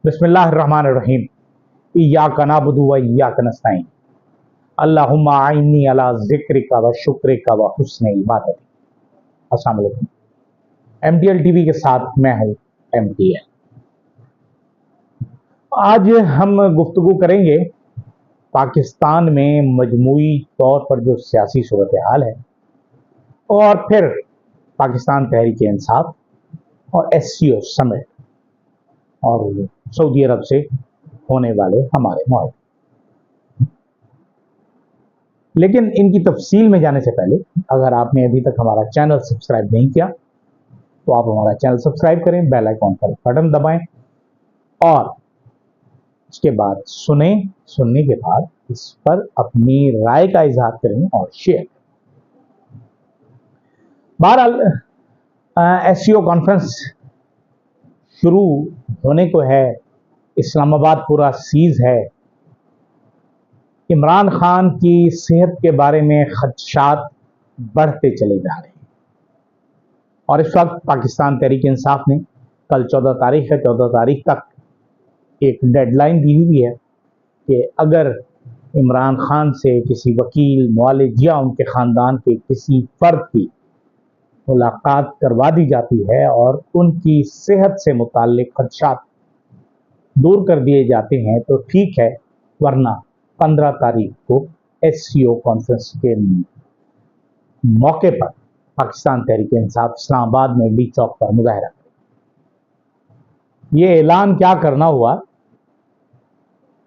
बिस्मिल्लाहिर्रहमानिर्रहीम। इय्याका नअबुदु व इय्याका नस्तईन। अल्लाहुम्मा अइन्नी अला ज़िक्रिका व शुक्रिका व हुस्नि इबादतिक। अस्सलाम वालेकुम। MTL टीवी के साथ मैं हूँ MTL। आज हम गुफ्तगू करेंगे पाकिस्तान में मजमूई तौर पर जो सियासी सूरत हाल है, और फिर पाकिस्तान तहरीक इंसाफ और SCO समिट और सऊदी अरब से होने वाले हमारे मुआहदे। लेकिन इनकी तफसील में जाने से पहले, अगर आपने अभी तक हमारा चैनल सब्सक्राइब नहीं किया तो आप हमारा चैनल सब्सक्राइब करें, बेल आइकॉन पर बटन दबाएं और उसके बाद सुनने के बाद इस पर अपनी राय का इजहार करें और शेयर करें। बहरहाल SCO कॉन्फ्रेंस शुरू होने को है, इस्लामाबाद पूरा सीज है। इमरान खान की सेहत के बारे में खदशात बढ़ते चले जा रहे हैं और इस वक्त पाकिस्तान तहरीक इंसाफ ने कल 14 तारीख है, 14 तारीख तक एक डेडलाइन दी हुई है कि अगर इमरान खान से किसी वकील, मुआलिज या उनके ख़ानदान के किसी फ़र्द की मुलाकात करवा दी जाती है और उनकी सेहत से मुताल्लिक खदशात दूर कर दिए जाते हैं तो ठीक है, वरना 15 तारीख को SCO कॉन्फ्रेंस के मौके पर पाकिस्तान तहरीक इंसाफ इस्लामाबाद में डी चौक पर मुजाहरा करें। ये ऐलान क्या करना हुआ,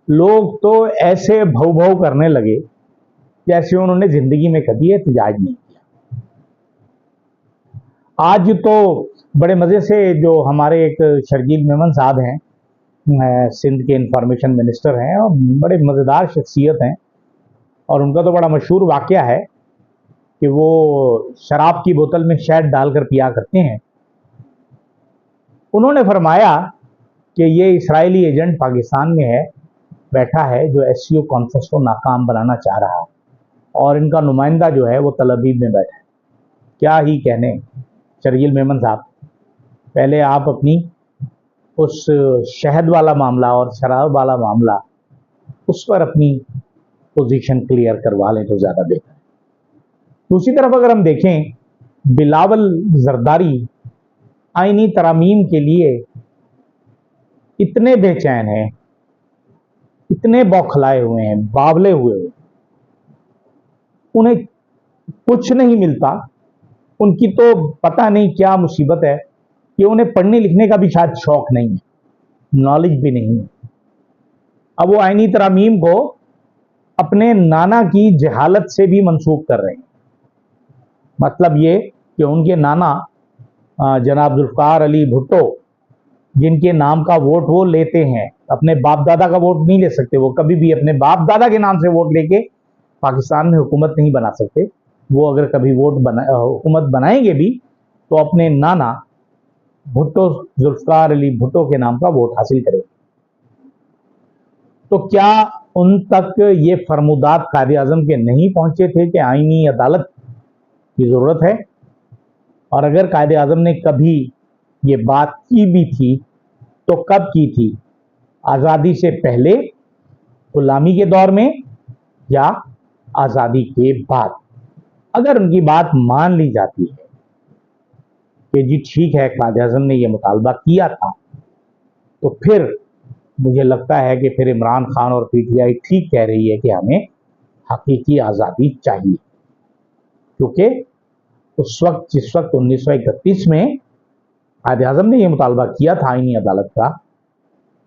लोग तो ऐसे भौ भौ करने लगे जैसे उन्होंने जिंदगी में कभी एहतजाज नहीं किया। आज तो बड़े मजे से जो हमारे एक शर्जील मेमन साहब हैं, सिंध के इंफॉर्मेशन मिनिस्टर हैं और बड़े मज़ेदार शख्सियत हैं, और उनका तो बड़ा मशहूर वाक़या है कि वो शराब की बोतल में शहद डालकर पिया करते हैं। उन्होंने फरमाया कि ये इस्राएली एजेंट पाकिस्तान में है, बैठा है, जो SCO कॉन्फ्रेंस को नाकाम बनाना चाह रहा है, और इनका नुमाइंदा जो है वो तल अवीव में बैठा है। क्या ही कहने शर्जील मेमन साहब, पहले आप अपनी उस शहद वाला मामला और शराब वाला मामला, उस पर अपनी पोजीशन क्लियर करवा लें तो ज़्यादा बेहतर है। दूसरी तरफ अगर हम देखें, बिलावल जरदारी आईनी तरामीम के लिए इतने बेचैन हैं, इतने बौखलाए हुए हैं, बावले हुए हैं, उन्हें कुछ नहीं मिलता। उनकी तो पता नहीं क्या मुसीबत है कि उन्हें पढ़ने लिखने का भी शायद शौक नहीं है, नॉलेज भी नहीं है। अब वो आईनी तरामीम को अपने नाना की जहालत से भी मंसूब कर रहे हैं। मतलब ये कि उनके नाना जनाब जुल्फ़िकार अली भुट्टो, जिनके नाम का वोट वो लेते हैं, अपने बाप दादा का वोट नहीं ले सकते, वो कभी भी अपने बाप दादा के नाम से वोट लेके पाकिस्तान में हुकूमत नहीं बना सकते। वो अगर कभी हुकूमत बनाएंगे भी तो अपने नाना भुट्टो, जुल्फ़िकार अली भुट्टो के नाम का वोट हासिल करेंगे। तो क्या उन तक ये फरमुदात कायदे आज़म के नहीं पहुंचे थे कि आईनी अदालत की ज़रूरत है? और अगर कायदे आज़म ने कभी ये बात की भी थी तो कब की थी? आज़ादी से पहले, गुलामी के दौर में, या आज़ादी के बाद? अगर उनकी बात मान ली जाती है कि जी ठीक है, कायदे आज़म ने यह मुतालबा किया था, तो फिर मुझे लगता है कि फिर इमरान खान और PTI ठीक कह रही है कि हमें हकीकी आज़ादी चाहिए। क्योंकि उस वक्त, जिस वक्त 1931 में कायदे आज़म ने यह मुतालबा किया था आईनी अदालत का,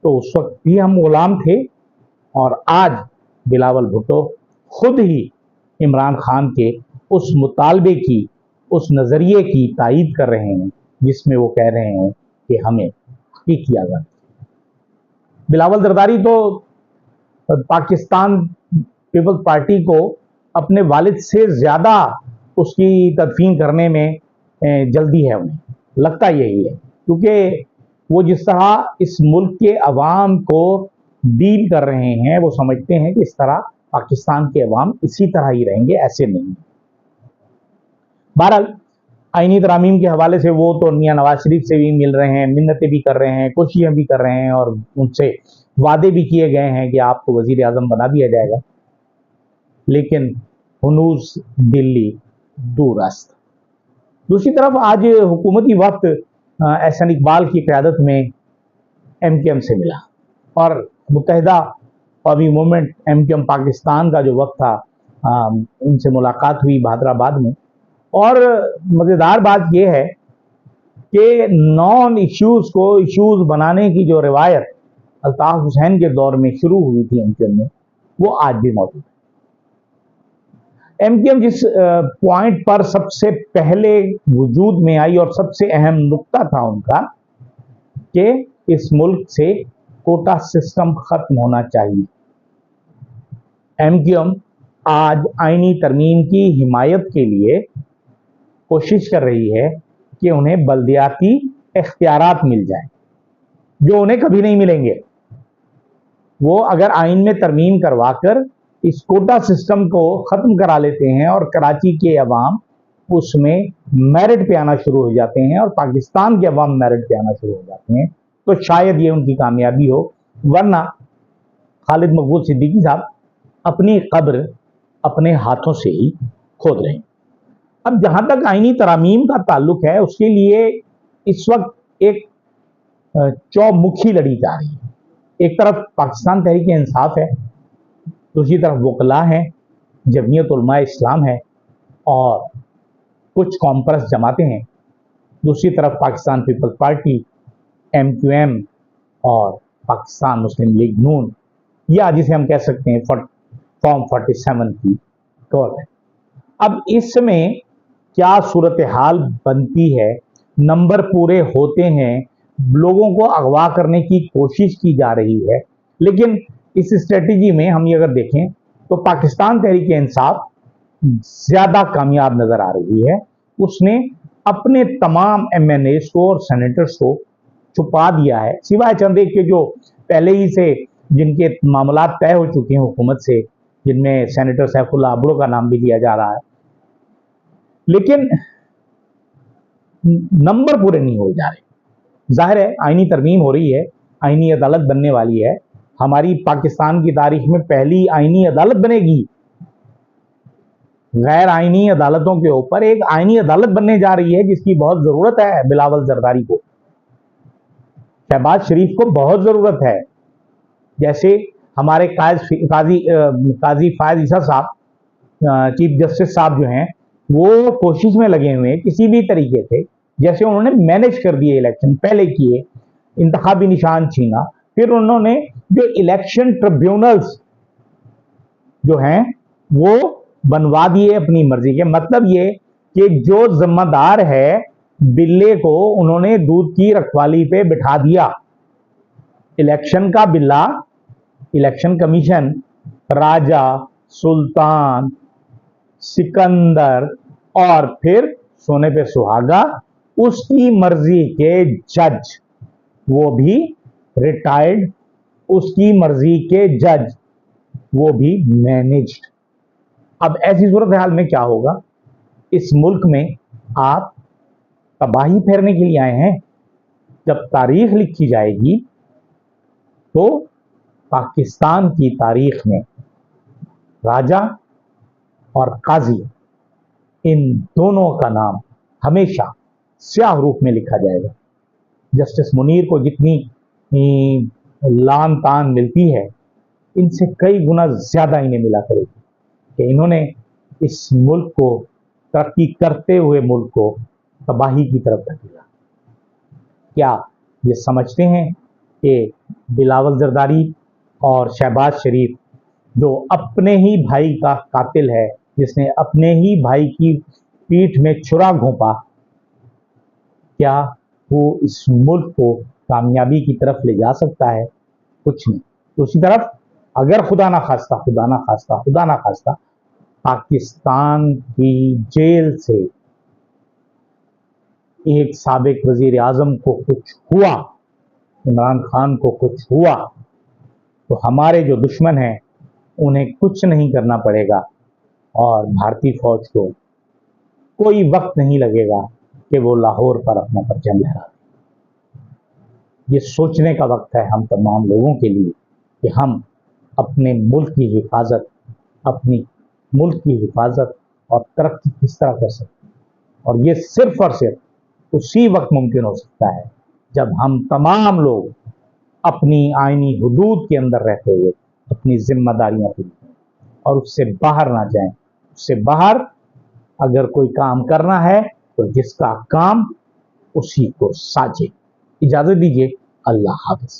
तो उस वक्त भी हम गुलाम थे, और आज बिलावल भुट्टो खुद ही इमरान खान के उस मुतालबे की, उस नज़रिए की तायीद कर रहे हैं जिसमें वो कह रहे हैं कि हमें हकीकी आज़ादी। बिलावल जरदारी तो पाकिस्तान पीपल्स पार्टी को अपने वालिद से ज़्यादा उसकी तदफीन करने में जल्दी है, उन्हें लगता यही है, क्योंकि वो जिस तरह इस मुल्क के अवाम को डील कर रहे हैं, वो समझते हैं कि इस तरह पाकिस्तान के अवाम इसी तरह ही रहेंगे, ऐसे नहीं। बहरहाल आईनी तरामीम के हवाले से वो तो मियां नवाज शरीफ से भी मिल रहे हैं, मिन्नतें भी कर रहे हैं, कोशिशें भी कर रहे हैं और उनसे वादे भी किए गए हैं कि आपको वजीर आजम बना दिया जाएगा, लेकिन हुनूस दिल्ली दूरस्त। दूसरी तरफ आज हुकूमती वक्त एहसन इकबाल की क़यादत में एमकेएम से मिला और मुत्तहिदा कौमी मूवमेंट एमकेएम पाकिस्तान का जो वक्त था उनसे मुलाकात हुई हैदराबाद में। और मज़ेदार बात यह है कि नॉन इश्यूज़ को इश्यूज़ बनाने की जो रिवायत अल्ताफ़ हुसैन के दौर में शुरू हुई थी एमकेएम में, वो आज भी मौजूद है। एमकेएम जिस पॉइंट पर सबसे पहले वजूद में आई और सबसे अहम नुक्ता था उनका कि इस मुल्क से कोटा सिस्टम खत्म होना चाहिए। एमकेएम आज आईनी तरमीम की हिमायत के लिए कोशिश कर रही है कि उन्हें बल्दियाती इख्तियारात मिल जाएं, जो उन्हें कभी नहीं मिलेंगे। वो अगर आइन में तरमीम करवाकर इस कोटा सिस्टम को ख़त्म करा लेते हैं और कराची के अवाम उसमें मेरिट पे आना शुरू हो जाते हैं और पाकिस्तान के अवाम मेरिट पे आना शुरू हो जाते हैं, तो शायद ये उनकी कामयाबी हो, वरना खालिद मकबूल सिद्दीकी साहब अपनी कब्र अपने हाथों से ही खोद रहे हैं। अब जहां तक आईनी तरामीम का ताल्लुक है, उसके लिए इस वक्त एक चौमुखी लड़ी जा रही है। एक तरफ पाकिस्तान तहरीक इंसाफ है, दूसरी तरफ वकला हैं, जमीयत उलमा इस्लाम है और कुछ कॉमपर्स जमातें हैं, दूसरी तरफ पाकिस्तान पीपल्स पार्टी, एमक्यूएम और पाकिस्तान मुस्लिम लीग नून, या जिसे हम कह सकते हैं फॉर्म 47 की गवर्नमेंट। अब इसमें क्या सूरत हाल बनती है, नंबर पूरे होते हैं, लोगों को अगवा करने की कोशिश की जा रही है, लेकिन इस स्ट्रेटजी में हम ये अगर देखें तो पाकिस्तान तहरीक इंसाफ ज़्यादा कामयाब नज़र आ रही है। उसने अपने तमाम एमएनएस को और सेनेटर्स को छुपा दिया है, सिवाय चंद एक के जो पहले ही से जिनके मामला तय हो चुके हैं हुकूमत से, जिनमें सेनेटर सैफुल्लाह अब्रो का नाम भी लिया जा रहा है, लेकिन नंबर पूरे नहीं हो जा रहे। जाहिर है आईनी तरमीम हो रही है, आईनी अदालत बनने वाली है, हमारी पाकिस्तान की तारीख में पहली आईनी अदालत बनेगी। गैर आईनी अदालतों के ऊपर एक आईनी अदालत बनने जा रही है, जिसकी बहुत जरूरत है बिलावल जरदारी को, शहबाज शरीफ को बहुत जरूरत है। जैसे हमारे काजी फायज ईसा साहब, चीफ जस्टिस साहब जो हैं, वो कोशिश में लगे हुए हैं किसी भी तरीके से, जैसे उन्होंने मैनेज कर दिए इलेक्शन, पहले किए इंतखाबी निशान छीना, फिर उन्होंने जो इलेक्शन ट्रिब्यूनल्स जो हैं वो बनवा दिए अपनी मर्जी के। मतलब ये कि जो जिम्मेदार है बिल्ले को उन्होंने दूध की रखवाली पे बिठा दिया। इलेक्शन का बिल्ला, इलेक्शन कमीशन, राजा, सुल्तान, सिकंदर और फिर सोने पे सुहागा, उसकी मर्जी के जज, वो भी रिटायर्ड, उसकी मर्जी के जज, वो भी मैनेज्ड। अब ऐसी सूरत हाल में क्या होगा? इस मुल्क में आप तबाही फेरने के लिए आए हैं। जब तारीख लिखी जाएगी तो पाकिस्तान की तारीख में राजा और काजी, इन दोनों का नाम हमेशा स्याह रूप में लिखा जाएगा। जस्टिस मुनीर को जितनी लान तान मिलती है, इनसे कई गुना ज्यादा इन्हें मिला करेगी कि इन्होंने इस मुल्क को, तरक्की करते हुए मुल्क को तबाही की तरफ धकेला। क्या ये समझते हैं कि बिलावल जरदारी और शहबाज शरीफ, जो अपने ही भाई का कातिल है, जिसने अपने ही भाई की पीठ में छुरा घोंपा, क्या वो इस मुल्क को कामयाबी की तरफ ले जा सकता है? कुछ नहीं। दूसरी तरफ अगर खुदा ना खास्ता पाकिस्तान की जेल से एक साबिक वजीर आजम को कुछ हुआ, इमरान खान को कुछ हुआ, तो हमारे जो दुश्मन हैं उन्हें कुछ नहीं करना पड़ेगा और भारतीय फौज को कोई वक्त नहीं लगेगा کہ وہ لاہور پر اپنا پرچم لہرا دیں۔ یہ سوچنے کا وقت ہے ہم تمام لوگوں کے لیے کہ ہم اپنے ملک کی حفاظت، اپنی ملک کی حفاظت اور ترقی کس طرح کر سکتے ہیں، اور یہ صرف اور صرف اسی وقت ممکن ہو سکتا ہے جب ہم تمام لوگ اپنی آئینی حدود کے اندر رہتے ہوئے اپنی ذمہ داریاں پوری کریں اور اس سے باہر نہ جائیں۔ اس سے باہر اگر کوئی کام کرنا ہے تو جس کا کام اسی کو ساجے۔ اجازت دیجیے، اللہ حافظ۔